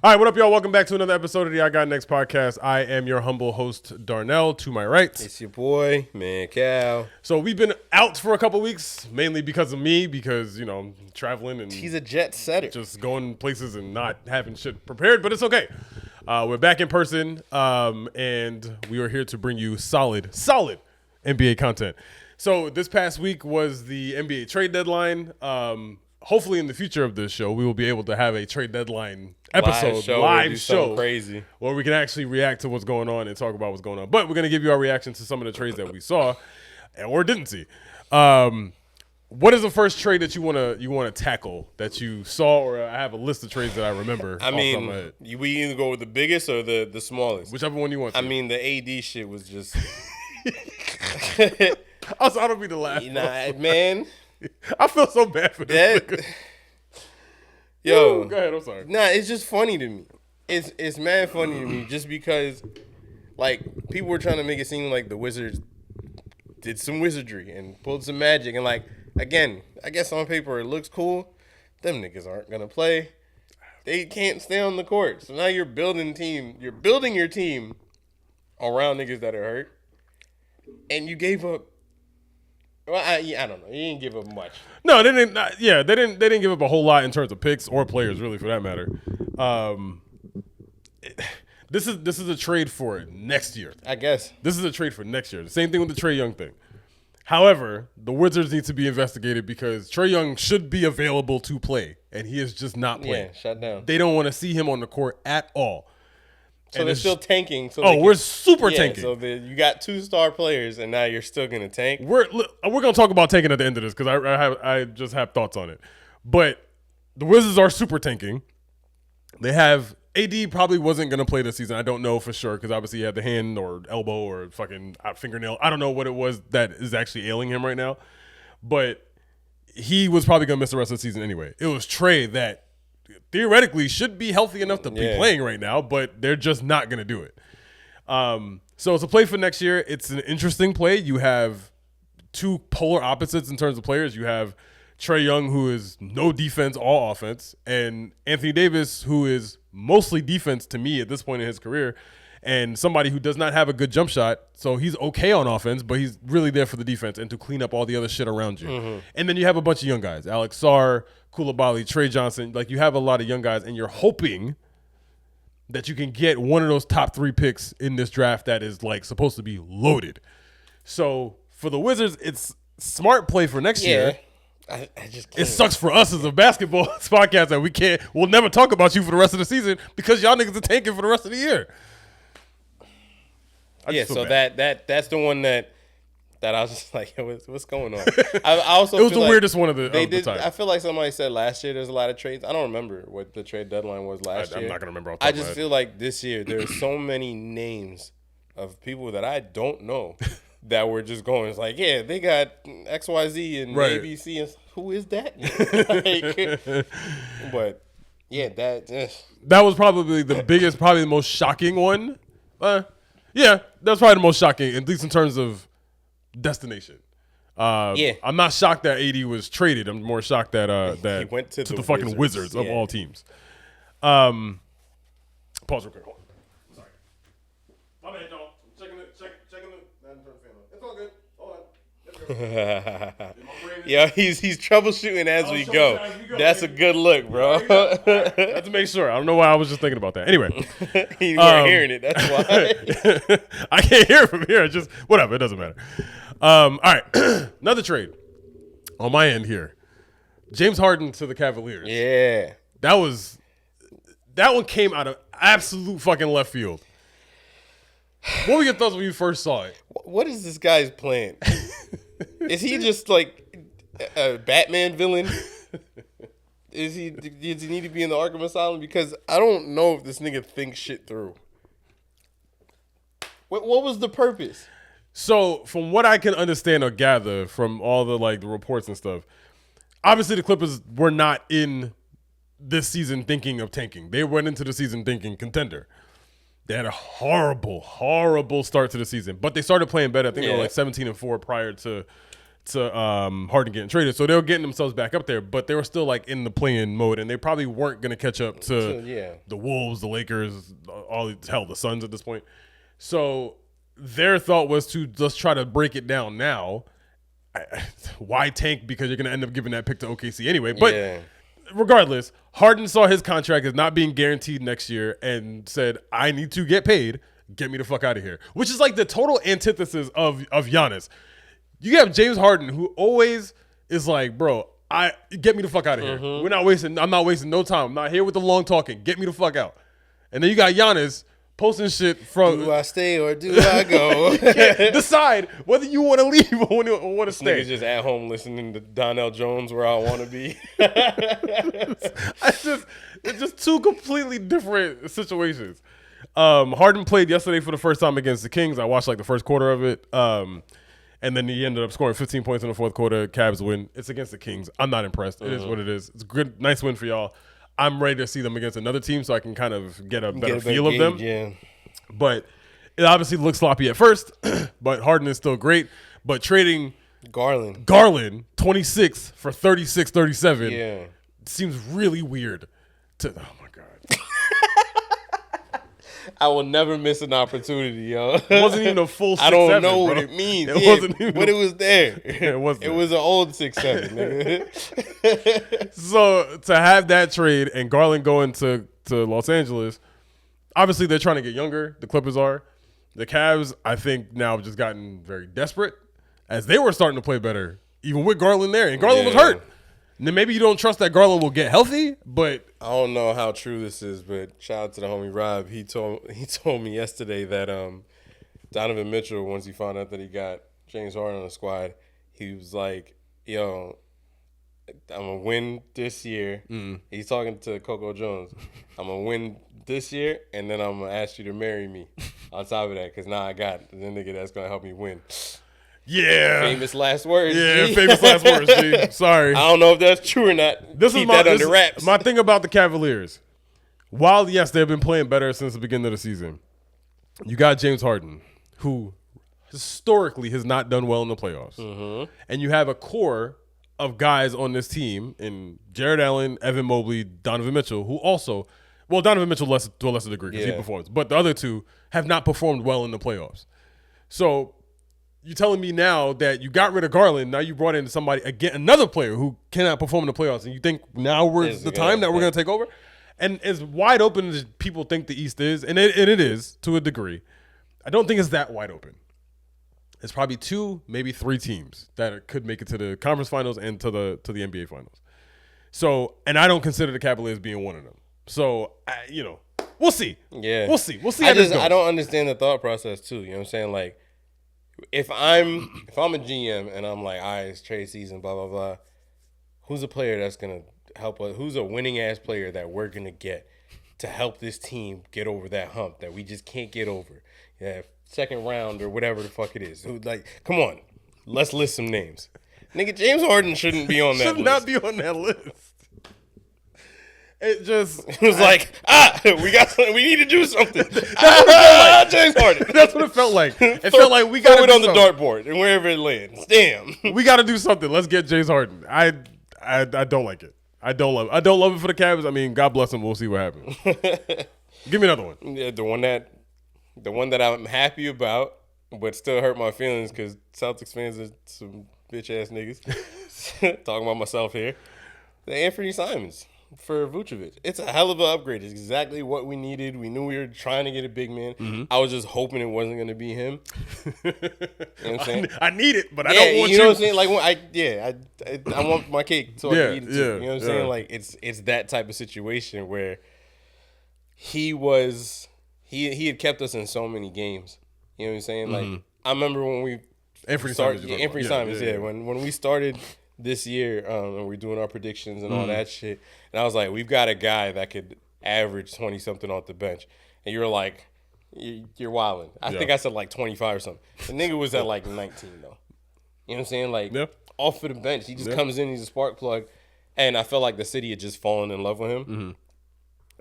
All right, what up, y'all? Welcome back to another episode of the I Got Next podcast. I am your humble host, Darnell. To my right, it's your boy, Mancow. So we've been out for a couple weeks, mainly because of me, because, you know, traveling and he's a jet setter. Just going places and not having shit prepared, but it's okay. We're back in person, and we are here to bring you solid NBA content. So this past week was the NBA trade deadline. Hopefully in the future of this show, we will be able to have a trade deadline episode, live show crazy, where we can actually react to what's going on and talk about what's going on. But we're going to give you our reaction to some of the trades that we saw or didn't see. What is the first trade that you want to tackle that you saw? Or I have a list of trades that I remember. I mean, we either go with the biggest or the smallest. Whichever one you want to. I mean, the AD shit was just... I don't mean to laugh. Nah, man. I feel so bad for this. Yo, go ahead. I'm sorry. Nah, it's just funny to me. It's mad funny to me just because, like, people were trying to make it seem like the Wizards did some wizardry and pulled some magic. And, like, again, I guess on paper it looks cool. Them niggas aren't going to play. They can't stay on the court. So now you're building your team around niggas that are hurt. And you gave up. Well, I don't know. You didn't give up much. No, they didn't. They didn't give up a whole lot in terms of picks or players, really, for that matter. This is a trade for next year. I guess this is a trade for next year. The same thing with the Trae Young thing. However, the Wizards need to be investigated because Trae Young should be available to play, and he is just not playing. Yeah, shut down. They don't want to see him on the court at all. So they're still tanking. So we're super tanking. So you got 2-star players, and now you're still gonna tank. We're gonna talk about tanking at the end of this because I just have thoughts on it. But the Wizards are super tanking. They have AD probably wasn't gonna play this season. I don't know for sure because obviously he had the hand or elbow or fucking fingernail. I don't know what it was that is actually ailing him right now, but he was probably gonna miss the rest of the season anyway. It was Trae that theoretically should be healthy enough to be playing right now, but they're just not going to do it. So it's a play for next year. It's an interesting play. You have two polar opposites in terms of players. You have Trae Young, who is no defense, all offense, and Anthony Davis, who is mostly defense to me at this point in his career, and somebody who does not have a good jump shot. So he's okay on offense, but he's really there for the defense and to clean up all the other shit around you. Mm-hmm. And then you have a bunch of young guys, Alex Sarr, Coulibaly, Trey Johnson. Like, you have a lot of young guys, and you're hoping that you can get one of those top 3 picks in this draft that is, like, supposed to be loaded. So for the Wizards, it's smart play for next year. I just can't. It sucks for us as a basketball podcast that we'll never talk about you for the rest of the season because y'all niggas are tanking for the rest of the year. So that's the one that I was just like, what's going on? I also it was the weirdest one of the time. I feel like somebody said last year there's a lot of trades. I don't remember what the trade deadline was last year. I'm not gonna remember. I just feel like this year there's so many names of people that I don't know that were just going. It's like, yeah, they got XYZ and ABC, and who is that? But yeah, that was probably the biggest, probably the most shocking one. Yeah, that's probably the most shocking, at least in terms of destination. I'm not shocked that AD was traded. I'm more shocked that he went to the fucking Wizards of all teams. Pause real quick. Hold on. Sorry. My bad, y'all. Checking it. It's all good. Hold on. Yeah, he's troubleshooting as we go. That's a good look, bro. Right, to make sure. I don't know why I was just thinking about that. Anyway, you weren't hearing it. That's why. I can't hear it from here. It's just whatever. It doesn't matter. All right, another trade on my end here. James Harden to the Cavaliers. Yeah, that one came out of absolute fucking left field. What were your thoughts when you first saw it? What is this guy's plan? Is he just like a Batman villain? Does he need to be in the Arkham Asylum? Because I don't know if this nigga thinks shit through. What was the purpose? So from what I can understand or gather from all the the reports and stuff, obviously the Clippers were not in this season thinking of tanking. They went into the season thinking contender. They had a horrible, horrible start to the season, but they started playing better. I think they were 17-4 prior to Harden getting traded. So they were getting themselves back up there, but they were still like in the play-in mode, and they probably weren't going to catch up to the Wolves, the Lakers, the Suns at this point. So their thought was to just try to break it down now. Why tank? Because you're going to end up giving that pick to OKC anyway. But regardless, Harden saw his contract as not being guaranteed next year and said, I need to get paid. Get me the fuck out of here. Which is like the total antithesis of Giannis. You have James Harden, who always is like, bro, get me the fuck out of here. I'm not wasting no time. I'm not here with the long talking. Get me the fuck out. And then you got Giannis posting shit from. Do I stay or do I go? You can't decide whether you want to leave or want to stay. Niggas just at home listening to Darnell Jones where I want to be. It's just two completely different situations. Harden played yesterday for the first time against the Kings. I watched like the first quarter of it. And then he ended up scoring 15 points in the fourth quarter. Cavs win. It's against the Kings. I'm not impressed. It is what it is. It's a good, nice win for y'all. I'm ready to see them against another team so I can kind of get a better feel of them. Yeah. But it obviously looks sloppy at first, but Harden is still great. But trading Garland 26 for 36-37 seems really weird. Oh, my God. I will never miss an opportunity, yo. It wasn't even a full 6-7. I don't know what it means. It wasn't even, but it was there. It wasn't. It was an old 6-7, nigga. So to have that trade and Garland going to Los Angeles, obviously they're trying to get younger. The Clippers are. The Cavs, I think, now have just gotten very desperate as they were starting to play better, even with Garland there. And Garland was hurt. And then maybe you don't trust that Garland will get healthy, but I don't know how true this is, but shout out to the homie Rob. He told me yesterday that Donovan Mitchell, once he found out that he got James Harden on the squad, he was like, yo, I'm going to win this year. He's talking to Coco Jones. I'm going to win this year, and then I'm going to ask you to marry me on top of that, because now I got the nigga that's going to help me win. Yeah. Famous last words. Yeah, famous last words, G. Sorry. I don't know if that's true or not. Keep that under wraps. My thing about the Cavaliers. While, yes, they've been playing better since the beginning of the season, you got James Harden, who historically has not done well in the playoffs. And you have a core of guys on this team in Jared Allen, Evan Mobley, Donovan Mitchell, who also, well, Donovan Mitchell to a lesser degree because he performs, but the other two have not performed well in the playoffs. So you're telling me now that you got rid of Garland, now you brought in somebody, again, another player who cannot perform in the playoffs, and you think now we're the time that we're going to take over? And as wide open as people think the East is, and it is to a degree, I don't think it's that wide open. It's probably 2, maybe 3 teams that could make it to the conference finals and to the NBA finals. So, and I don't consider the Cavaliers being one of them. So, we'll see. Yeah. We'll see. We'll see how this goes. I don't understand the thought process too. You know what I'm saying? Like, if I'm a GM and I'm like, all right, it's trade season, blah, blah, blah, who's a player that's going to help us? Who's a winning-ass player that we're going to get to help this team get over that hump that we just can't get over? Yeah, second round or whatever the fuck it is. Like, come on. Let's list some names. Nigga, James Harden shouldn't be on that list. Should not be on that list. It was like, we need to do something. That's what it felt like. James Harden. That's what it felt like. It felt like we got to throw it on the dartboard and wherever it lands. Damn. We got to do something. Let's get James Harden. I don't like it. I don't love it. I don't love it for the Cavs. I mean, God bless them. We'll see what happens. Give me another one. Yeah, the one that I'm happy about, but still hurt my feelings because Celtics fans are some bitch ass niggas. Talking about myself here. The Anthony Simons for Vucevic. It's a hell of an upgrade. It's exactly what we needed. We knew we were trying to get a big man. I was just hoping it wasn't going to be him. You know what I'm saying? I need it, but I don't want you. You know what I'm saying? Like, I want my cake, so I can eat it too. Yeah, you know what I'm saying? Like, it's that type of situation where he had kept us in so many games. You know what I'm saying? Like, I remember when we Anthony started, Simons. Anthony Simons, when we started this year, and we're doing our predictions and all that shit. And I was like, we've got a guy that could average 20-something off the bench. And you were like, you're wilding. I think I said like 25 or something. The nigga was at like 19, though. You know what I'm saying? Like, off of the bench. He just comes in, he's a spark plug. And I felt like the city had just fallen in love with him.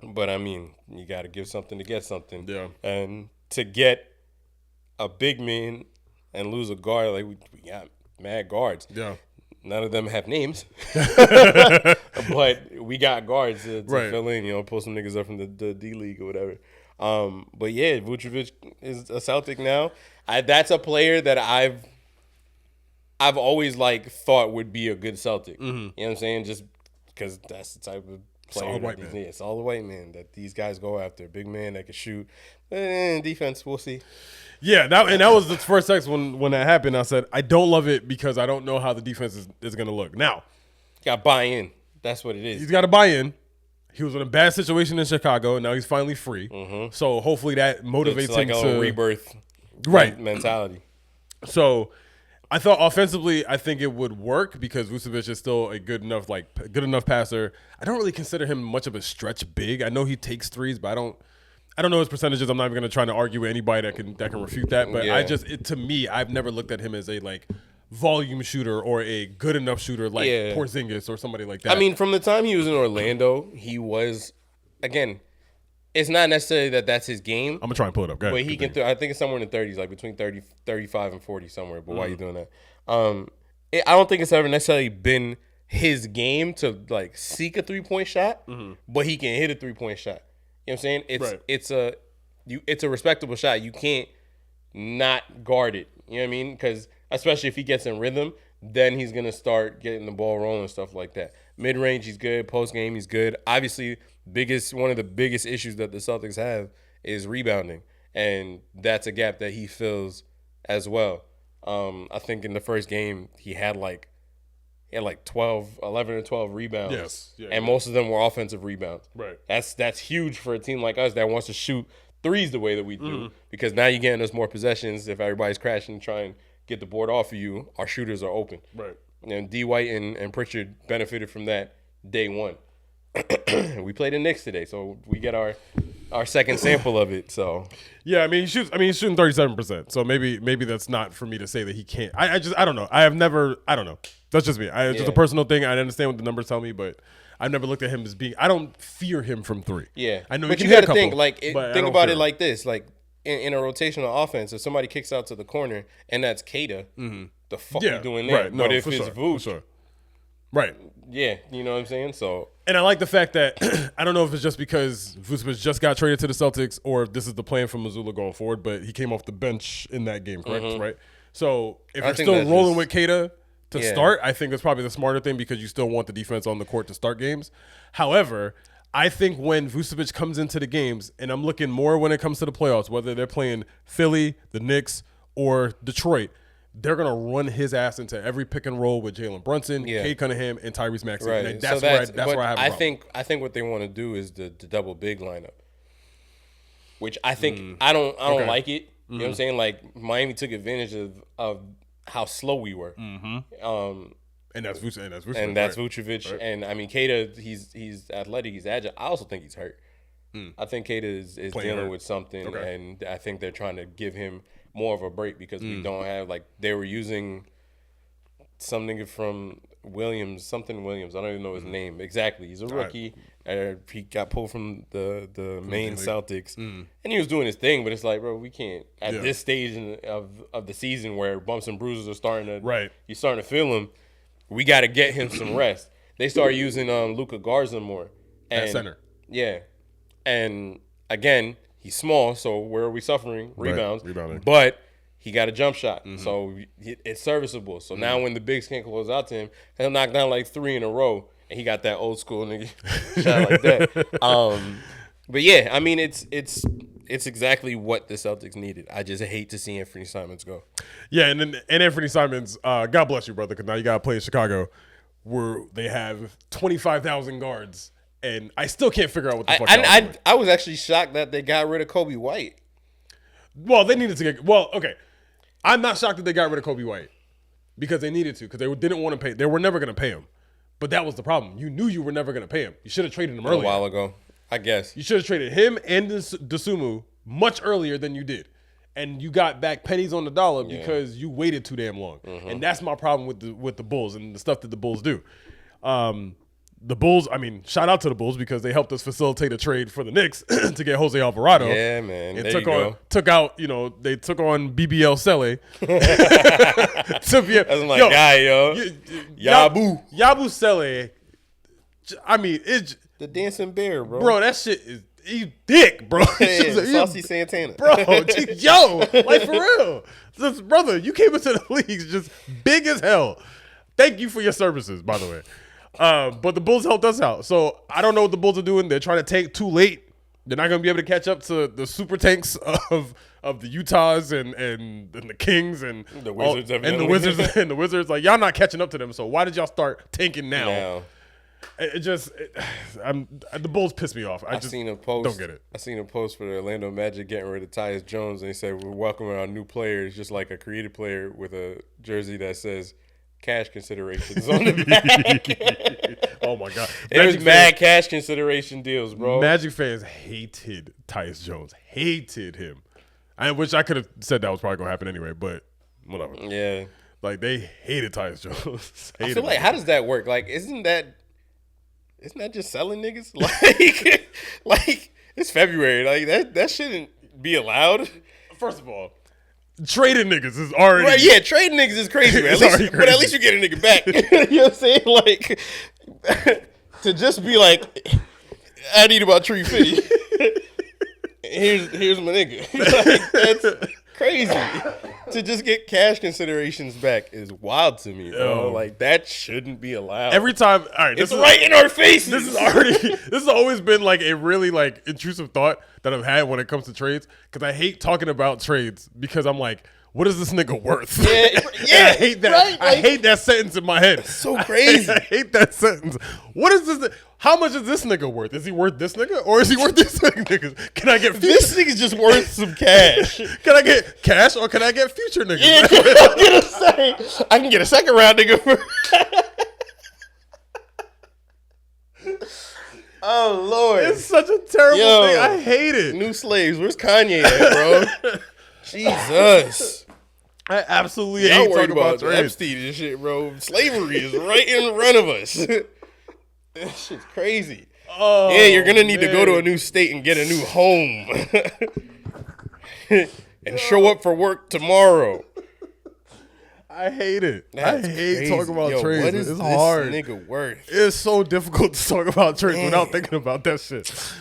But, I mean, you got to give something to get something. Yeah. And to get a big man and lose a guard, like, we got mad guards. Yeah. None of them have names, but we got guards to fill in. Pull some niggas up from the D League or whatever. But yeah, Vucevic is a Celtic now. That's a player that I've always thought would be a good Celtic. You know what I'm saying? Just because that's the type of player. Solid white man. It's all the white man that these guys go after. Big man that can shoot. Defense, we'll see. Yeah, that was the first text when that happened. I said, I don't love it because I don't know how the defense is going to look. Now, got buy in. That's what it is. He's got to buy in. He was in a bad situation in Chicago, and now he's finally free. So hopefully that motivates him to rebirth mentality. So I thought offensively, I think it would work because Vucevic is still a good enough passer. I don't really consider him much of a stretch big. I know he takes threes, but I don't know his percentages. I'm not even going to try to argue with anybody that can refute that. But to me, I've never looked at him as a volume shooter or a good enough shooter like Porzingis or somebody like that. I mean, from the time he was in Orlando, he was, again, it's not necessarily that's his game. I'm going to try and pull it up. Go ahead. But he can I think it's somewhere in the 30s, between 30, 35 and 40 somewhere. But why are you doing that? I don't think it's ever necessarily been his game to seek a 3-point shot, but he can hit a 3-point shot. You know what I'm saying? It's a respectable shot. You can't not guard it. You know what I mean? Because especially if he gets in rhythm, then he's gonna start getting the ball rolling and stuff like that. Mid range, he's good. Post game, he's good. Obviously, one of the biggest issues that the Celtics have is rebounding, and that's a gap that he fills as well. I think in the first game he had 11 or 12 rebounds. Yes. Yeah, and most of them were offensive rebounds. Right. That's huge for a team like us that wants to shoot threes the way that we do, because now you're getting us more possessions. If everybody's crashing and trying to get the board off of you, our shooters are open. Right. And D. White and Pritchard benefited from that day one. We played the Knicks today, so we get our second sample of it. So yeah, I mean he's shooting 37%. So maybe that's not for me to say that he can't. I don't know. I don't know. That's just me. It's just a personal thing. I understand what the numbers tell me, but I've never looked at him as being. I don't fear him from three. Yeah, I know. But you got to think think about it like this: in a rotational offense, if somebody kicks out to the corner and that's Keita, the fuck you doing there? Right. No, but if it's Vooch, right? Yeah, you know what I'm saying. So, and I like the fact that I don't know if it's just because Vucevic just got traded to the Celtics or if this is the plan for Missoula going forward, but he came off the bench in that game, correct? Right. So if you're still rolling with Keita to start, I think that's probably the smarter thing because you still want the defense on the court to start games. However, I think when Vucevic comes into the games, and I'm looking more when it comes to the playoffs, whether they're playing Philly, the Knicks, or Detroit, they're going to run his ass into every pick and roll with Jalen Brunson, Cade Cunningham, and Tyrese Maxey. Right. And that's where I have a problem. I think what they want to do is the double big lineup, which I think I don't like it. You know what I'm saying? Miami took advantage of how slow we were. And that's Vucevic. Vucevic. Right. And I mean, Keita, he's athletic, he's agile. I also think he's hurt. I think Keita is dealing with something, and I think they're trying to give him more of a break because we don't have they were using something from Williams. I don't even know his name exactly. He's a rookie. He got pulled from the main Celtics, and he was doing his thing. But it's bro, we can't at this stage of the season where bumps and bruises are starting to you're starting to feel them. We got to get him some rest. They started using Luka Garza more at center. Yeah, and again, he's small, so where are we suffering? Rebounds. Rebounding. But he got a jump shot, so it's serviceable. So now when the bigs can't close out to him, he'll knock down 3 in a row, and he got that old school nigga shot like that. But yeah, I mean, it's exactly what the Celtics needed. I just hate to see Anthony Simons go. Yeah, and Anthony Simons, God bless you, brother, because now you got to play in Chicago where they have 25,000 guards, and I still can't figure out what the fuck I was actually shocked that they got rid of Kobe White. Well, they needed to get – well, okay. I'm not shocked that they got rid of Kobe White because they needed to because they didn't want to pay – they were never going to pay him. But that was the problem. You knew you were never going to pay him. You should have traded him earlier. A while ago, I guess. You should have traded him and Dosunmu much earlier than you did. And you got back pennies on the dollar because you waited too damn long. And that's my problem with the Bulls and the stuff that the Bulls do. the Bulls, I mean, shout out to the Bulls because they helped us facilitate a trade for the Knicks to get Jose Alvarado. Yeah, man. And There you go. took out, they took on BBL Sele. That's my guy, yo. Yabu Sele. I mean, the dancing bear, bro. Bro, that shit is he's thick, bro. Yeah, Saucy Santana. Bro, yo, like for real. Brother, you came into the leagues just big as hell. Thank you for your services, by the way. But the Bulls helped us out. So I don't know what the Bulls are doing. They're trying to tank too late. They're not going to be able to catch up to the super tanks of the Utahs and the Kings and the Wizards and the Wizards. Like, y'all not catching up to them. So why did y'all start tanking now? The Bulls piss me off. I just seen a post. Don't get it. I seen a post for the Orlando Magic getting rid of Tyus Jones, and they said we're welcoming our new players, just like a creative player with a jersey that says cash considerations on the back. Oh my god, there's mad cash consideration deals, bro. Magic fans hated Tyus Jones, hated him. I wish I could have said that was probably gonna happen anyway, but whatever. Yeah, like they hated Tyus Jones. I feel like how does that work? Like, isn't that just selling niggas? Like it's February. Like that shouldn't be allowed. First of all, trading niggas is already right. Yeah, trading niggas is crazy, man. But at least you get a nigga back. You know what I'm saying? Like to just be like, I need about 350. Here's my nigga. Like, that's crazy. To just get cash considerations back is wild to me, bro. Like that shouldn't be allowed. Every time, all right, it's right in our faces. This has always been like a really like intrusive thought that I've had when it comes to trades because I hate talking about trades because I'm like, what is this nigga worth? Yeah, I hate that. Right? I hate that sentence in my head. So crazy. I hate that sentence. What is this? How much is this nigga worth? Is he worth this nigga or is he worth this nigga? Can I get this nigga's just worth some cash? Can I get cash or can I get future niggas? Yeah, I can get a second round nigga for. Oh Lord, it's such a terrible thing. I hate it. New slaves. Where's Kanye at, bro? Jesus. I absolutely hate talking about trades. Epstein and shit, bro. Slavery is right in front of us. That shit's crazy. Oh, yeah, you're gonna need to go to a new state and get a new home and show up for work tomorrow. I hate it. That's I hate crazy. talking about trades. What is it's this hard. Nigga worth? It's so difficult to talk about trades without thinking about that shit.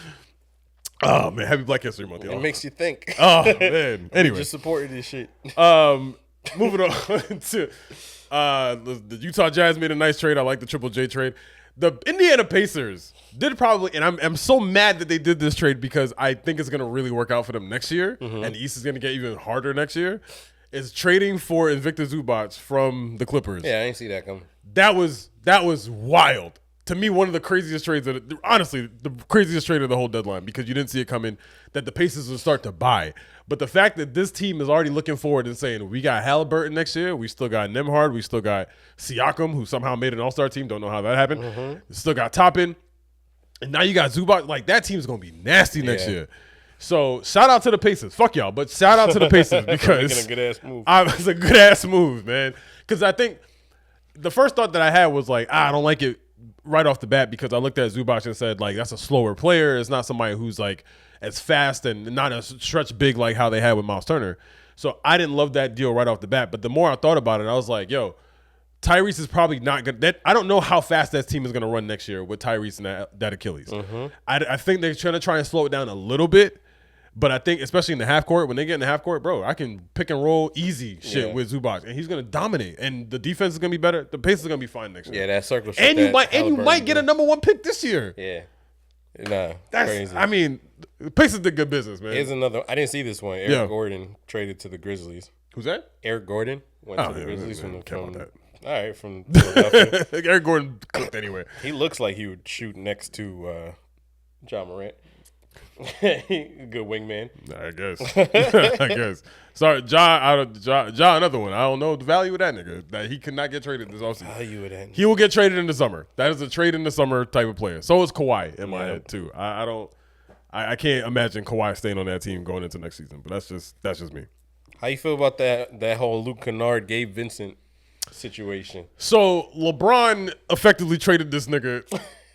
Oh man, happy Black History Month, y'all. It makes you think. Oh man. Anyway, just supporting this shit. Moving on to the Utah Jazz made a nice trade. I like the Triple J trade. The Indiana Pacers did probably, and I'm so mad that they did this trade because I think it's gonna really work out for them next year, and the East is gonna get even harder next year. Is trading for Invicta Zubac from the Clippers. Yeah, I didn't see that coming. That was wild. To me, one of the craziest trades honestly, the craziest trade of the whole deadline because you didn't see it coming that the Pacers would start to buy. But the fact that this team is already looking forward and saying, we got Halliburton next year, we still got Nembhard, we still got Siakam, who somehow made an all-star team, don't know how that happened. Still got Toppin. And now you got Zubac. Like, that team's going to be nasty next year. So, shout out to the Pacers. Fuck y'all, but shout out to the Pacers because making a good-ass move. It's a good-ass move, man. Because I think the first thought that I had was like, I don't like it right off the bat because I looked at Zubac and said, like, that's a slower player. It's not somebody who's, like, as fast and not as stretch big like how they had with Miles Turner. So I didn't love that deal right off the bat. But the more I thought about it, I was like, yo, Tyrese is probably not good. I don't know how fast that team is going to run next year with Tyrese and that Achilles. I think they're trying to slow it down a little bit. But I think, especially in the half court, when they get in the half court, bro, I can pick and roll easy shit with Zubac, and he's gonna dominate. And the defense is gonna be better. The Pacers are gonna be fine next year. Yeah, that circle. And you might get a number 1 pick this year. Yeah, nah, that's crazy. I mean, the Pacers did good business, man. Here's another. I didn't see this one. Eric Gordon traded to the Grizzlies. Who's that? Eric Gordon went to the Grizzlies from that. All right, from Philadelphia. Eric Gordon cooked anyway. He looks like he would shoot next to John Morant. Good wingman. I guess. I guess. Sorry, John, another one. I don't know the value of that nigga. That he could not get traded this offseason. Value of that. He will get traded in the summer. That is a trade in the summer type of player. So is Kawhi in my head too. I can't imagine Kawhi staying on that team going into next season. But that's just me. How you feel about that whole Luke Kennard, Gabe Vincent situation? So LeBron effectively traded this nigga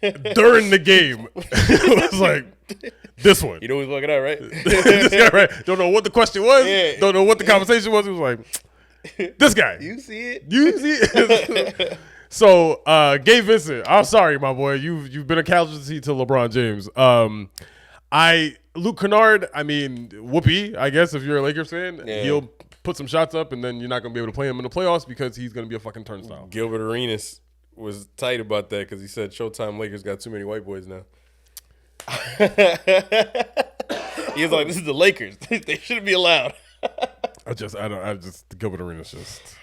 during the game. It was like, this one. You know who's looking at, right? This guy, right? Don't know what the question was. Yeah. Don't know what the conversation was. He was like, this guy. You see it? You see it? So, Gabe Vincent, I'm sorry, my boy. You've been a casualty to LeBron James. Luke Kennard, I mean, whoopee, I guess, if you're a Lakers fan. Yeah. He'll put some shots up, and then you're not going to be able to play him in the playoffs because he's going to be a fucking turnstile. Gilbert Arenas was tight about that because he said Showtime Lakers got too many white boys now. He was like, this is the Lakers. They shouldn't be allowed. Gilbert Arenas just.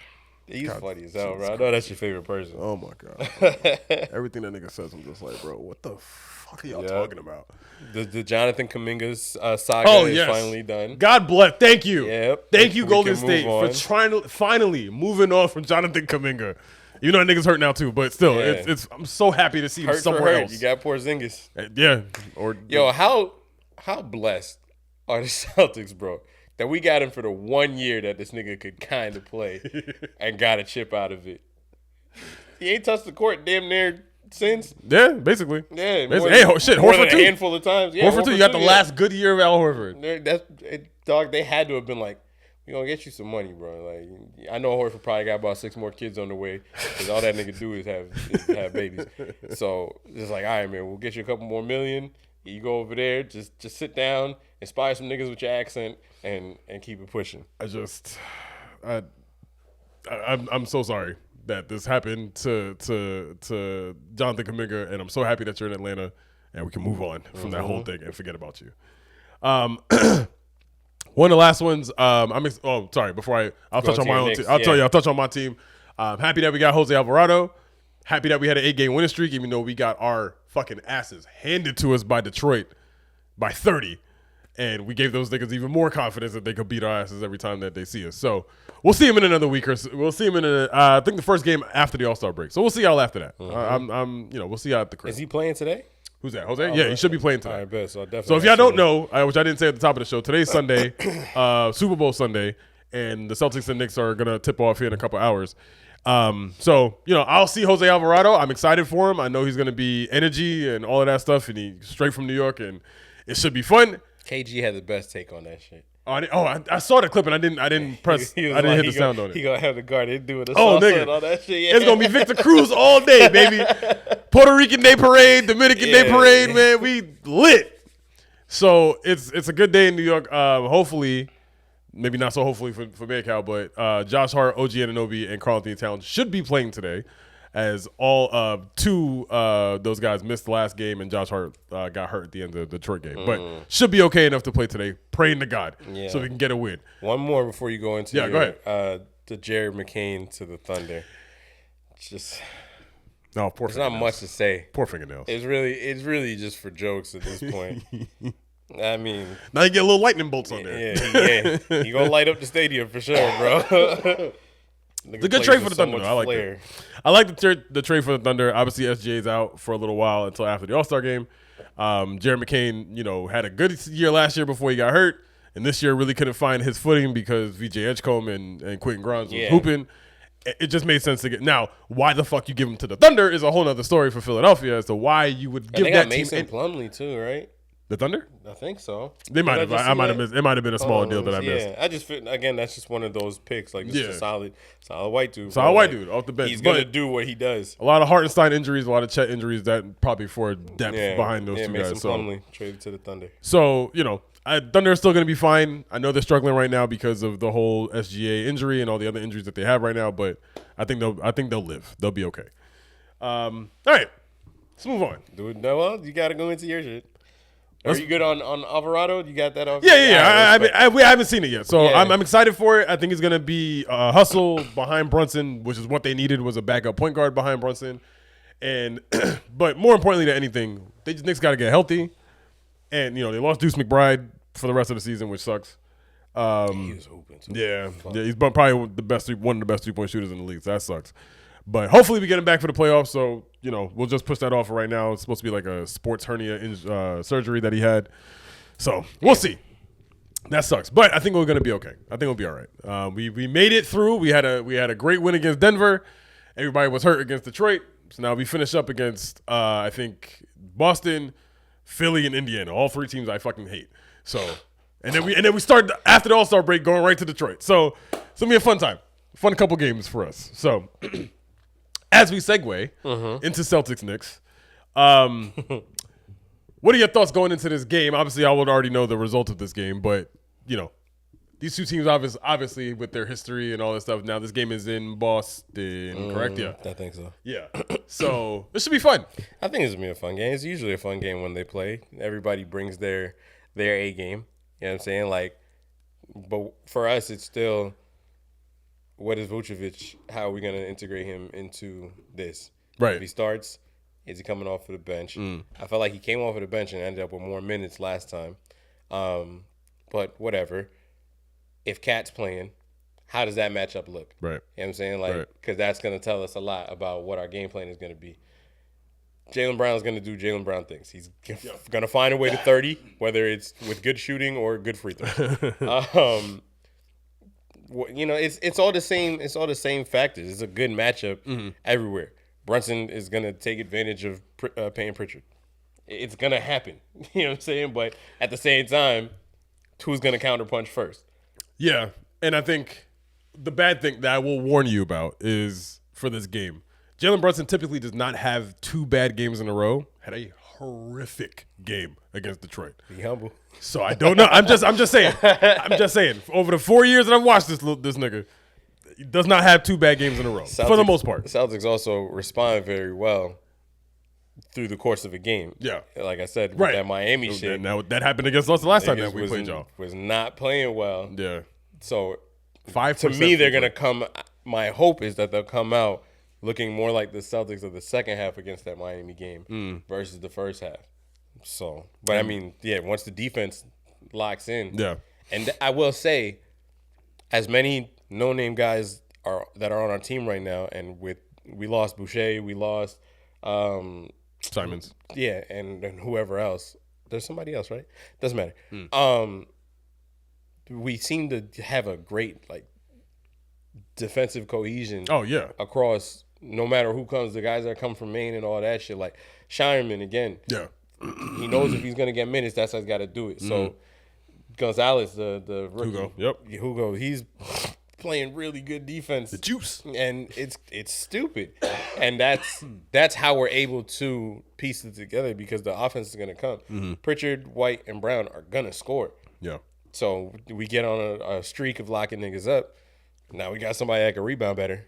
He's funny as hell, bro. I know that's your favorite person. Oh, my God. Everything that nigga says, I'm just like, bro, what the fuck are y'all talking about? The Jonathan Kuminga's saga is finally done. God bless. Thank you. Yep. Thank you, Golden State, for trying to finally moving on from Jonathan Kuminga. You know that nigga's hurt now too, but still, it's. I'm so happy to see him somewhere else. You got Porzingis. Yeah. Yo, how blessed are the Celtics, bro? That we got him for the 1 year that this nigga could kind of play and got a chip out of it. He ain't touched the court damn near since. Yeah, basically. Yeah. Horford too. A handful of times. Yeah, Horford too. You got the last good year of Al Horford. Dog, they had to have been like, we gonna get you some money, bro. Like, I know Horford probably got about 6 more kids on the way because all that nigga do is have babies. So it's like, all right, man, we'll get you a couple more million. You go over there, just sit down, inspire some niggas with your accent, and keep it pushing. I'm so sorry that this happened to Jonathan Kuminga, and I'm so happy that you're in Atlanta, and we can move on from that whole thing and forget about you. One of the last ones. Sorry. Before I'll touch on my own team. I'll touch on my team. Happy that we got Jose Alvarado. Happy that we had an 8-game winning streak, even though we got our fucking asses handed to us by Detroit by 30. And we gave those niggas even more confidence that they could beat our asses every time that they see us. So we'll see him in another week or so. We'll see him in I think the first game after the All-Star break. So we'll see y'all after that. We'll see y'all at the crib. Is he playing today? Who's that? Jose? Yeah, he should be playing today. All right, bet. So if y'all don't know, which I didn't say at the top of the show, today's Sunday, Super Bowl Sunday, and the Celtics and Knicks are gonna tip off here in a couple hours. I'll see Jose Alvarado. I'm excited for him. I know he's gonna be energy and all of that stuff, and he's straight from New York, and it should be fun. KG had the best take on that shit. I saw the clip and I didn't press. I didn't hit the sound on it. He gonna have the guard. They doing the nigga, and all that shit. Yeah. It's gonna be Victor Cruz all day, baby. Puerto Rican Day Parade, Dominican Day Parade, man. We lit. So it's a good day in New York. Hopefully, maybe not so hopefully for Mancow, but Josh Hart, OG Anunoby, and Karl Anthony Towns should be playing today, as all two those guys missed the last game, and Josh Hart got hurt at the end of the Detroit game. But should be okay enough to play today, praying to God, so we can get a win. One more before you go into go ahead. The Jared McCain to the Thunder. It's just poor. There's not much to say. Poor fingernails. It's really just for jokes at this point. I mean, now you get a little lightning bolts on there. Yeah. He gonna light up the stadium for sure, bro. The good trade for the Thunder. I like that. I like the trade for the Thunder. Obviously, SGA's out for a little while until after the All-Star game. Jared McCain, had a good year last year before he got hurt, and this year really couldn't find his footing because VJ Edgecombe and Quentin Grimes was hooping. It just made sense to get. Now, why the fuck you give him to the Thunder is a whole other story for Philadelphia as to why you would give that team. Mason Plumlee too, right? The Thunder? I think so. They might have. I might have missed. It might have been a smaller deal that I missed. Yeah, I just again, that's just one of those picks. Like, this is a solid white dude. Solid white dude off the bench. He's gonna do what he does. A lot of Hartenstein injuries, a lot of Chet injuries. That probably for depth behind those two Mason guys. Plumlee traded to the Thunder. So Thunder is still going to be fine. I know they're struggling right now because of the whole SGA injury and all the other injuries that they have right now. But I think they'll live. They'll be okay. All right, let's move on. Well, you got to go into your shit. Are you good on Alvarado? You got that off? Yeah. I haven't seen it yet, so I'm excited for it. I think it's gonna be a hustle behind Brunson, which is what they needed, was a backup point guard behind Brunson, and but more importantly than anything, Knicks got to get healthy, and they lost Deuce McBride for the rest of the season, which sucks. He was hooping. He's probably one of the best 3-point shooters in the league. So that sucks. But hopefully we get him back for the playoffs. So, we'll just push that off for right now. It's supposed to be like a sports hernia surgery that he had. So we'll see. That sucks. But I think we're going to be okay. I think we'll be all right. We made it through. We had a great win against Denver. Everybody was hurt against Detroit. So now we finish up against I think Boston, Philly, and Indiana. All 3 teams I fucking hate. So and then we start after the All-Star break going right to Detroit. So it's gonna be a fun time, fun couple games for us. So as we segue into Celtics Knicks, what are your thoughts going into this game? Obviously, I would already know the result of this game, but these two teams obviously with their history and all this stuff. Now this game is in Boston, correct? Yeah, I think so. Yeah. So this should be fun. I think it's gonna be a fun game. It's usually a fun game when they play. Everybody brings their A game. You know what I'm saying? Like, but for us, it's still, what is Vucevic? How are we gonna integrate him into this? Right. If he starts, is he coming off of the bench? I felt like he came off of the bench and ended up with more minutes last time. But whatever. If Cat's playing, how does that matchup look? Right. You know what I'm saying? Like, because that's going to tell us a lot about what our game plan is going to be. Jaylen Brown's going to do Jaylen Brown things. He's going to find a way to 30, whether it's with good shooting or good free throws. It's all the same. It's all the same factors. It's a good matchup everywhere. Brunson is going to take advantage of Payton Pritchard. It's going to happen. You know what I'm saying? But at the same time, who's going to counterpunch first? Yeah, and I think the bad thing that I will warn you about is for this game, Jalen Brunson typically does not have 2 bad games in a row. Had a horrific game against Detroit. Be humble. So I don't know. I'm just saying. I'm just saying. Over the 4 years that I've watched this nigga, he does not have 2 bad games in a row for the most part. Celtics also respond very well through the course of a game. Yeah. Like I said, with that Miami shit. Now that happened against us the last time that we played y'all. Was not playing well. Yeah. So 5 to me, they're going to come. My hope is that they'll come out looking more like the Celtics of the second half against that Miami game versus the first half. So, but I mean, yeah, once the defense locks in. Yeah. And I will say, as many no-name guys that are on our team right now, and we lost Boucher, we lost Simons. Yeah, and whoever else. There's somebody else, right? Doesn't matter. We seem to have a great defensive cohesion. Oh yeah. Across no matter who comes, the guys that come from Maine and all that shit. Like Shireman again. Yeah. He knows if he's gonna get minutes, that's how he's got to do it. So Gonzalez, the rookie, Hugo. Yep. Hugo, he's playing really good defense. The juice. And it's stupid. And that's how we're able to piece it together because the offense is going to come. Pritchard, White, and Brown are going to score. Yeah. So we get on a streak of locking niggas up. Now we got somebody that can rebound better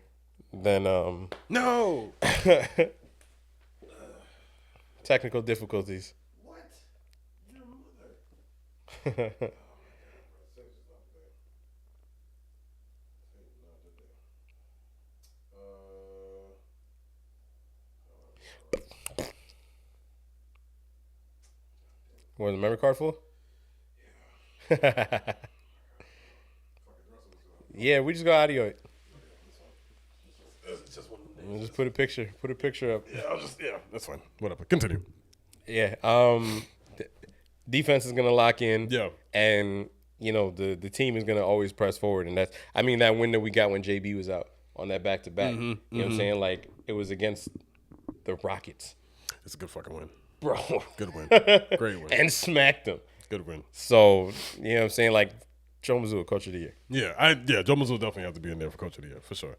than No. technical difficulties. What? Was the memory card full? Yeah, we just got audio it. Just put a picture up. Yeah, that's fine. Whatever. Continue. Yeah. Defense is gonna lock in. Yeah. And the team is gonna always press forward, and that's that win that we got when JB was out on that back to back. You know what I'm saying? Like it was against the Rockets. It's a good fucking win. Bro. Good win. Great win. And smacked them. Good win. So, you know what I'm saying? Like, Joe Mazzulla, Coach of the Year. Yeah, Joe Mazzulla definitely has to be in there for Coach of the Year, for sure.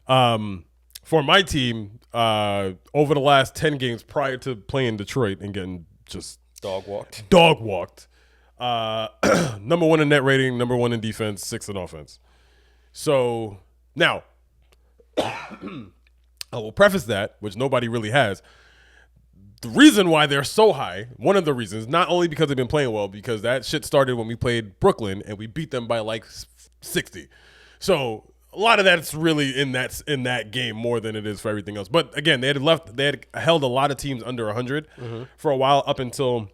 For my team, over the last 10 games prior to playing Detroit and getting just dog walked. Number 1 in net rating, number 1 in defense, 6th in offense. So, now, I will preface that, which nobody really has. The reason why they're so high, one of the reasons, not only because they've been playing well, because that shit started when we played Brooklyn and we beat them by like 60. So a lot of that's really in that game more than it is for everything else. But again, they had held a lot of teams under 100 for a while up until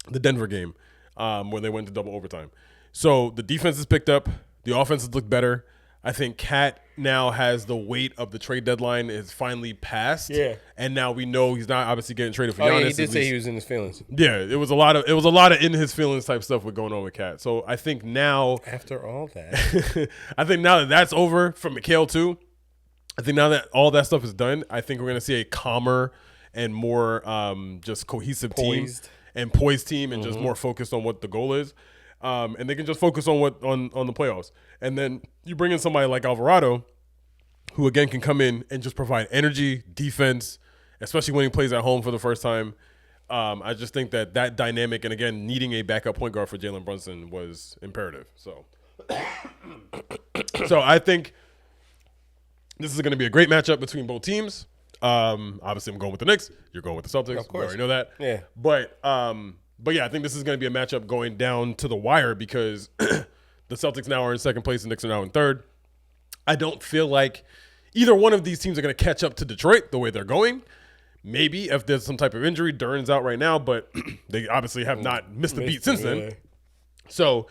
the Denver game where they went to double overtime. So the defense has picked up, the offense has looked better. I think Cat now has the weight of the trade deadline is finally passed. Yeah. And now we know he's not obviously getting traded for Giannis. Oh, yeah, he did say he was in his feelings. Yeah, it was a lot of in his feelings type stuff with going on with Cat. So I think now after all that, I think now that that's over for Mikal too. I think now that all that stuff is done, I think we're going to see a calmer and more just cohesive Poised. team and just more focused on what the goal is. And they can just focus on on the playoffs. And then you bring in somebody like Alvarado, who again can come in and just provide energy, defense, especially when he plays at home for the first time. I just think that dynamic, and again, needing a backup point guard for Jalen Brunson was imperative. So I think this is going to be a great matchup between both teams. Obviously, I'm going with the Knicks. You're going with the Celtics. Of course. We already know that. Yeah. But yeah, I think this is going to be a matchup going down to the wire because the Celtics now are in second place, the Knicks are now in third. I don't feel like either one of these teams are going to catch up to Detroit the way they're going. Maybe if there's some type of injury, Duran's out right now, but they obviously have not missed a beat since then. So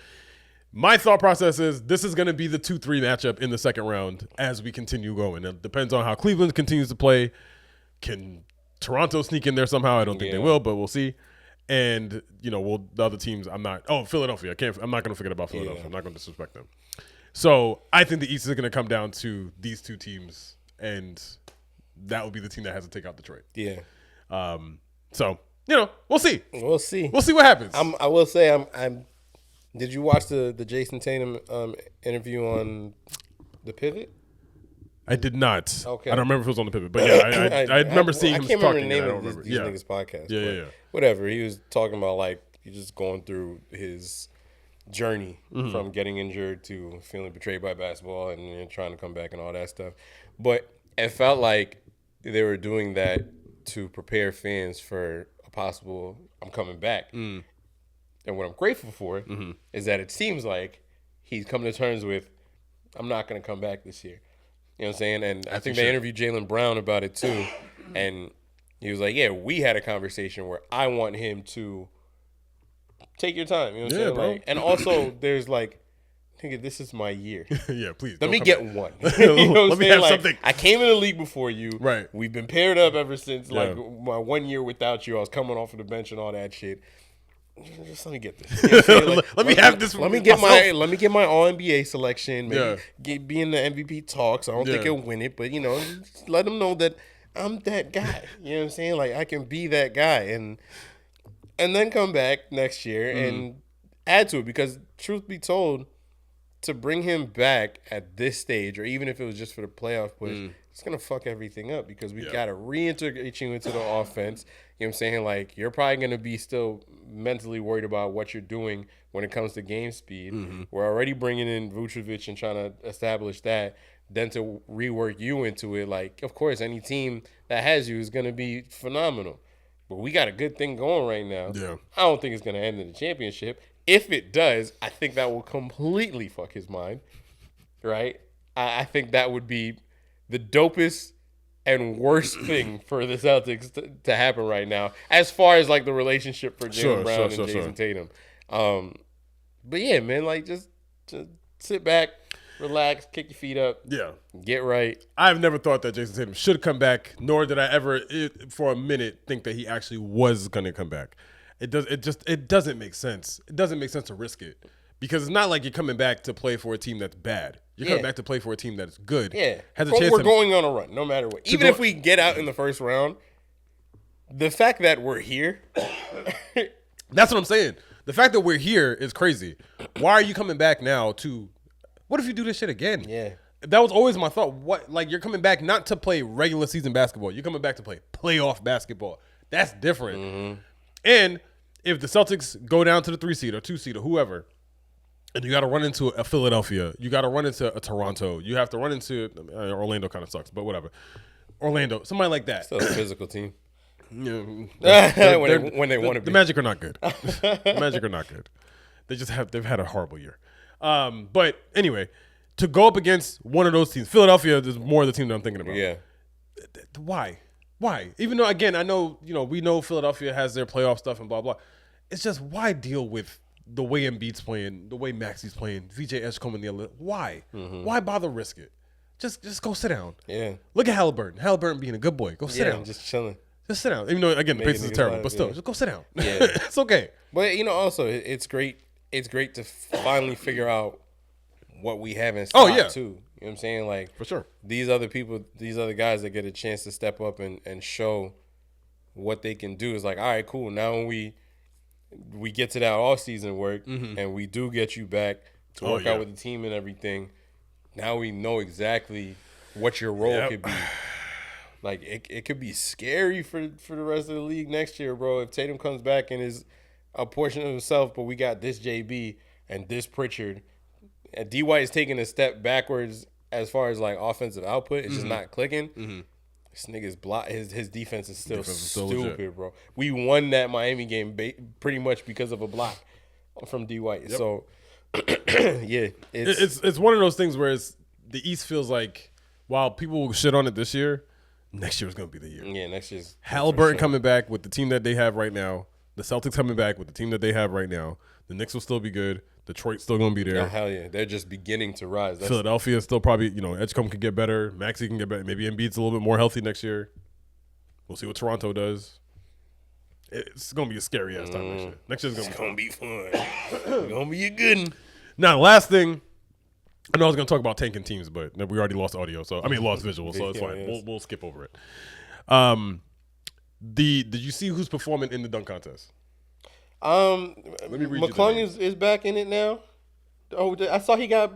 my thought process is this is going to be the 2-3 matchup in the second round as we continue going. It depends on how Cleveland continues to play. Can Toronto sneak in there somehow? I don't think they will, but we'll see. And, the other teams, Philadelphia. I'm not going to forget about Philadelphia. I'm not going to disrespect them. So I think the East is going to come down to these two teams, and that will be the team that has to take out Detroit. Yeah. So, we'll see. We'll see. We'll see what happens. I will say I'm did you watch the Jason Tatum interview on the Pivot? I did not. Okay. I don't remember if it was on the Pivot, but yeah, I remember seeing him talking. I can't remember the name I don't of remember. these niggas' podcast. Yeah. Whatever. He was talking about like he's just going through his journey from getting injured to feeling betrayed by basketball and trying to come back and all that stuff. But it felt like they were doing that to prepare fans for a possible I'm coming back. And what I'm grateful for is that it seems like he's coming to terms with I'm not going to come back this year. You know what I'm saying? And I think they interviewed Jaylen Brown about it too. And he was like, yeah, we had a conversation where I want him to take your time. You know what I'm saying? Bro. Like, and also there's like, nigga, this is my year. Yeah, please. Let me get one. You know what I'm Let me saying? have Like, something. I came in the league before you. Right. We've been paired up ever since like Yeah. my 1 year without you. I was coming off of the bench and all that shit. Just let me get this. You know what I'm saying? Like, let me have this. Let me get myself. my All NBA selection. Maybe be in the MVP talks. I don't think he'll win it, but just let him know that I'm that guy. You know what I'm saying? Like I can be that guy, and then come back next year and add to it. Because truth be told, to bring him back at this stage, or even if it was just for the playoff push, it's gonna fuck everything up because we gotta reintegrate you into the offense. You know what I'm saying? Like you're probably gonna be still mentally worried about what you're doing when it comes to game speed. We're already bringing in Vucevic and trying to establish that. Then to rework you into it, like of course any team that has you is gonna be phenomenal. But we got a good thing going right now. Yeah. I don't think it's gonna end in the championship. If it does, I think that will completely fuck his mind. Right? I think that would be the dopest and worst thing for the Celtics to happen right now, as far as like the relationship for Jaylen Brown and Jason Tatum. But yeah, man, like just sit back, relax, kick your feet up, get right. I've never thought that Jason Tatum should come back, nor did I ever, for a minute, think that he actually was going to come back. It doesn't make sense. It doesn't make sense to risk it because it's not like you're coming back to play for a team that's bad. You're coming back to play for a team that's good. Yeah, has a but chance. We're going on a run, no matter what. Even if we get out in the first round, the fact that we're here. That's what I'm saying. The fact that we're here is crazy. Why are you coming back now to? What if you do this shit again? Yeah. That was always my thought. What, like, you're coming back not to play regular season basketball. You're coming back to play playoff basketball. That's different. And if the Celtics go down to the 3 seed or 2 seed or whoever, and you got to run into a Philadelphia, you got to run into a Toronto, you have to run into Orlando. Kind of sucks, but whatever. Orlando, somebody like that. Still a physical team. Yeah, when they want to be. The Magic are not good. The Magic are not good. They've had a horrible year. But anyway, to go up against one of those teams, Philadelphia is more the team that I'm thinking about. Yeah. Why? Even though, again, I know, we know Philadelphia has their playoff stuff and blah, blah. It's just, why deal with the way Embiid's playing, the way Maxi's playing, VJ Edgecombe in the other? Why? Why bother risk it? Just go sit down. Yeah. Look at Halliburton. Halliburton being a good boy. Go sit down. Just chilling. Just sit down. Even though, again, the Pacers are terrible, but still, just go sit down. Yeah. It's okay. But, also, it's great. It's great to finally figure out what we have in stock too. You know what I'm saying? Like for sure. These other people, these other guys that get a chance to step up and show what they can do is like, all right, cool. Now when we get to that all season work and we do get you back to work out with the team and everything, now we know exactly what your role could be. Like it could be scary for the rest of the league next year, bro. If Tatum comes back and is a portion of himself, but we got this JB and this Pritchard, and D White is taking a step backwards as far as like offensive output. It's just not clicking. This nigga's his defense is still stupid, bro. We won that Miami game pretty much because of a block from D White. Yep. So yeah, it's one of those things where the East feels like while people will shit on it this year, next year is going to be the year. Yeah, next year's Halliburton coming back with the team that they have right now. The Celtics coming back with the team that they have right now. The Knicks will still be good. Detroit's still going to be there. Oh, hell yeah. They're just beginning to rise. Philadelphia is still probably, Edgecombe could get better. Maxey can get better. Maybe Embiid's a little bit more healthy next year. We'll see what Toronto does. It's going to be a scary ass time next year. Next year's going to be fun. It's going to be a good one. Now, last thing. I know I was going to talk about tanking teams, but we already lost audio. Lost visual, so it's fine. We'll skip over it. Did you see who's performing in the dunk contest? Let me read McClung is back in it now. Oh, I thought he got.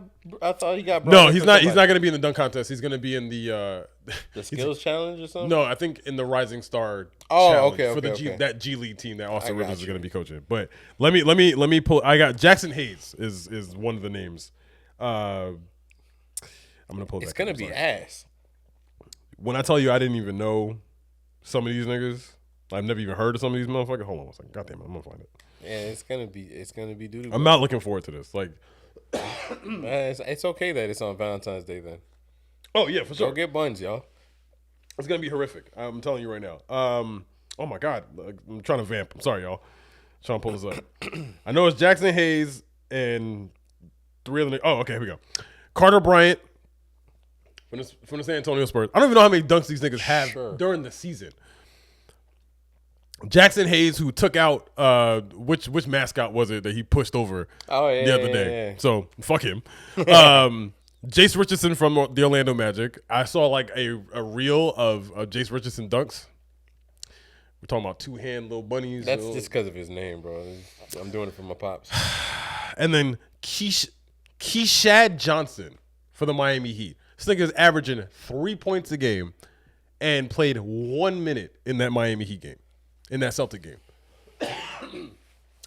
No, he's not. He's not going to be in the dunk contest. He's going to be in the skills challenge or something. No, I think in the Rising Star. Challenge for that G League team that Austin Rivers is going to be coaching. But let me pull. I got Jackson Hayes is one of the names. I'm gonna pull. It's gonna be ass. When I tell you I didn't even know some of these niggas, I've never even heard of some of these motherfuckers. Hold on one second. Goddamn it, I'm gonna find it. Yeah, it's gonna be doo-doo. I'm not looking forward to this. Like, it's okay that it's on Valentine's Day then. Oh yeah, for sure. Go get buns, y'all. It's gonna be horrific. I'm telling you right now. Oh my god, I'm trying to vamp. I'm sorry, y'all. Trying to pull this up. I know it's Jackson Hayes and 3 other. Oh, okay, here we go. Carter Bryant from the San Antonio Spurs. I don't even know how many dunks these niggas have during the season. Jackson Hayes, who took out which mascot was it that he pushed over the other day? Yeah. So fuck him. Jace Richardson from the Orlando Magic. I saw like a reel of Jace Richardson dunks. We're talking about 2-hand little bunnies. That's just because of his name, bro. I'm doing it for my pops. And then Keishad Johnson for the Miami Heat. This nigga is averaging 3 points a game and played 1 minute in that Miami Heat game, in that Celtic game.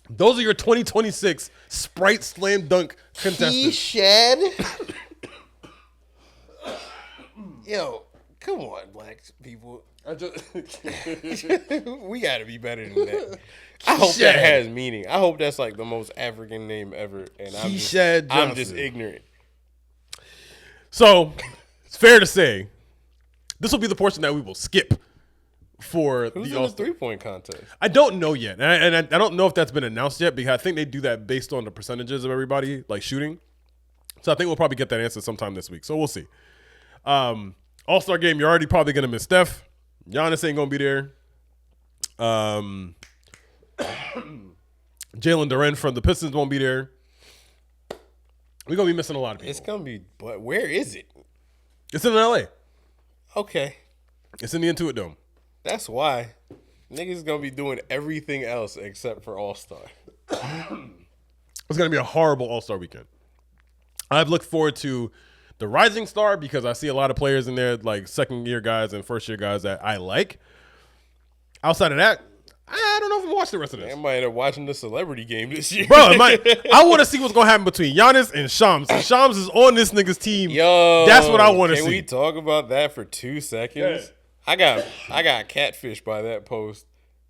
Those are your 2026 Sprite Slam Dunk contestants. Keishad. Yo, come on, black people. We got to be better than that. I hope that has meaning. I hope that's like the most African name ever, and I'm just ignorant. So it's fair to say this will be the portion that we will skip for Who's the in the 3-point contest. I don't know yet, and I don't know if that's been announced yet because I think they do that based on the percentages of everybody like shooting. So I think we'll probably get that answer sometime this week. So we'll see. All-Star game, you're already probably gonna miss Steph. Giannis ain't gonna be there. Jalen Duren from the Pistons won't be there. We're gonna be missing a lot of people. It's gonna be, but where is it? It's in LA. Okay. It's in the Intuit Dome. That's why niggas gonna be doing everything else except for All-Star. It's gonna be a horrible All-Star weekend. I've looked forward to the Rising Star because I see a lot of players in there, like second-year guys and first-year guys that I like. Outside of that, I don't know if I'm going to watch the rest of this. I might end up watching the celebrity game this year. Bro, I want to see what's going to happen between Giannis and Shams. And Shams is on this nigga's team. Yo, that's what I want to see. Can we talk about that for 2 seconds? Yeah. I got catfished by that post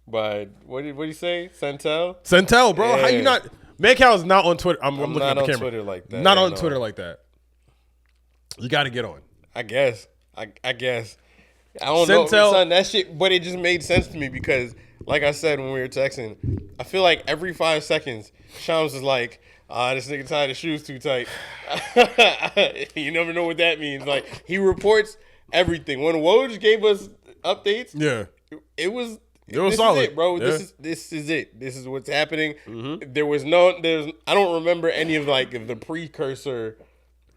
by, what did he say? Centel, bro. Yeah. How you not? Mancow is not on Twitter. I'm looking at the camera. Not on Twitter like that. Not on Twitter like that. You got to get on. I guess. I don't know, son, that shit, but it just made sense to me because, like I said when we were texting, I feel like every 5 seconds, Shams is like, this nigga tied his shoes too tight. You never know what that means. Like, he reports everything. When Woj gave us updates, it was solid. Is it, bro. Yeah. This is it. This is what's happening. Mm-hmm. I don't remember any of like the precursor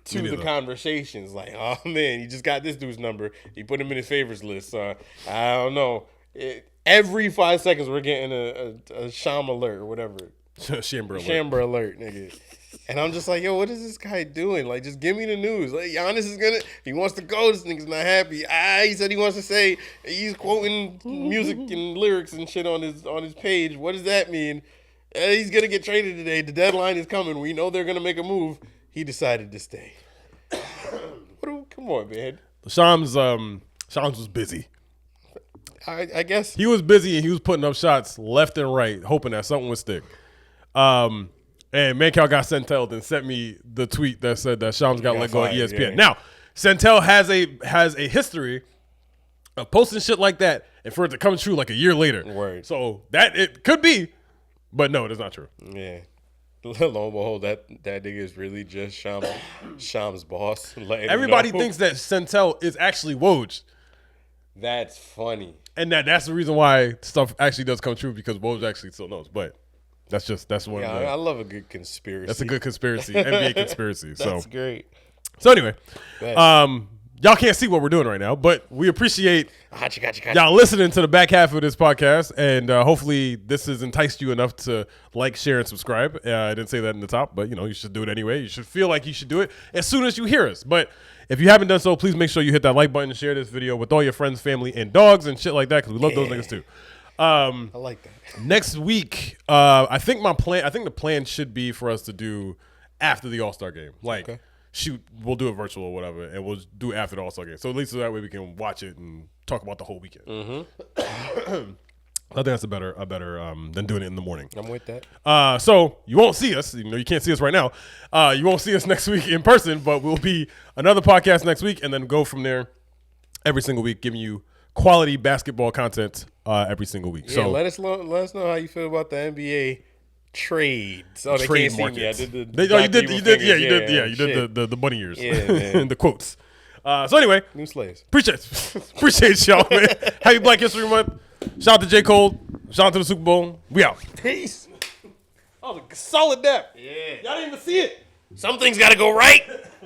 to the conversations. Like, oh man, he just got this dude's number. He put him in his favorites list. I don't know. Every 5 seconds we're getting a Sham alert or whatever. Chamber alert, nigga. And I'm just like, yo, what is this guy doing? Like, just give me the news. Like, Giannis he wants to go. This nigga's not happy. He said he wants to say, he's quoting music and lyrics and shit on his page. What does that mean? He's going to get traded today. The deadline is coming. We know they're going to make a move. He decided to stay. Come on, man. Shams was busy. I guess. He was busy and he was putting up shots left and right, hoping that something would stick. And Mancow got Sentel and sent me the tweet that said that Shams got let go at ESPN. Yeah. Now, Sentel has a history of posting shit like that and for it to come true like a year later. Word. So that it could be, but no, it is not true. Yeah. Lo and behold, that nigga is really just Sham's boss. Everybody thinks that Sentel is actually Woj. That's funny. And that's the reason why stuff actually does come true because Woj actually still knows. But that's one. Yeah, I love a good conspiracy. That's a good conspiracy, NBA conspiracy. That's great. So anyway, y'all can't see what we're doing right now, but we appreciate y'all listening to the back half of this podcast, and hopefully this has enticed you enough to like, share, and subscribe. I didn't say that in the top, but you should do it anyway. You should feel like you should do it as soon as you hear us. But if you haven't done so, please make sure you hit that like button and share this video with all your friends, family, and dogs and shit like that because we love those niggas too. I like that. Next week, I think the plan should be for us to do after the All-Star game. Like, we'll do it virtual or whatever, and we'll do it after the All-Star game. So at least that way we can watch it and talk about the whole weekend. Mm-hmm. I think that's a better than doing it in the morning. I'm with that. So you won't see us. You can't see us right now. You won't see us next week in person, but we'll be another podcast next week, and then go from there every single week, giving you quality basketball content every single week. Yeah, so let us know how you feel about the NBA trades. Oh, they trade can't markets. see me. I did you did the bunny ears. Yeah, man. The quotes. So anyway, new slaves. Appreciate y'all, man. Happy Black History Month. Shout out to J. Cole. Shout out to the Super Bowl. We out. Peace. That was a solid dap. Yeah. Y'all didn't even see it. Some things got to go right.